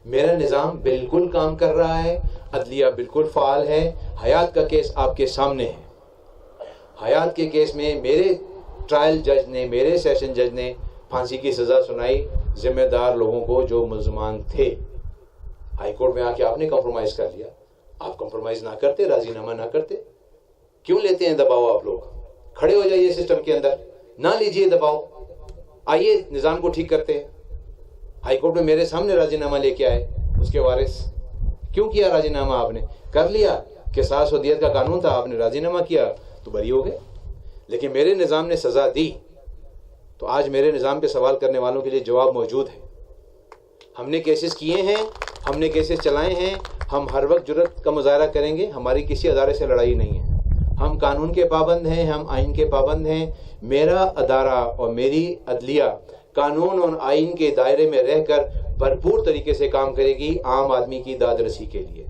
میرا نظام بالکل کام کر رہا ہے، عدلیہ بالکل فعال ہے. حیات کا کیس آپ کے سامنے ہے. حیات کے کیس میں میرے ٹرائل جج نے، میرے سیشن جج نے پھانسی کی سزا سنائی ذمہ دار لوگوں کو جو ملزمان تھے. ہائی کورٹ میں آ کے آپ نے کمپرومائز کر لیا. آپ کمپرومائز نہ کرتے، راضی نامہ نہ کرتے. کیوں لیتے ہیں دباؤ؟ آپ لوگ کھڑے ہو جائیے سسٹم کے اندر، نہ لیجئے دباؤ، آئیے نظام کو ٹھیک کرتے ہیں. ہائی کورٹ میں میرے سامنے راضی نامہ لے کے آئے اس کے وارث. کیوں کیا راضی نامہ؟ آپ نے کر لیا، قصاص و دیت کا قانون تھا، آپ نے راضی نامہ کیا تو بری ہو گئے. لیکن میرے نظام نے سزا دی تو آج میرے نظام پہ سوال کرنے والوں کے لیے جواب موجود ہے. ہم نے کیسز کیے ہیں، ہم نے کیسز چلائے ہیں، ہم ہر وقت جرأت کا مظاہرہ کریں گے. ہماری کسی ادارے سے لڑائی نہیں ہے. ہم قانون کے پابند ہیں، ہم آئین کے پابند ہیں. میرا ادارہ اور میری عدلیہ قانون اور آئین کے دائرے میں رہ کر بھرپور طریقے سے کام کرے گی عام آدمی کی داد رسی کے لیے.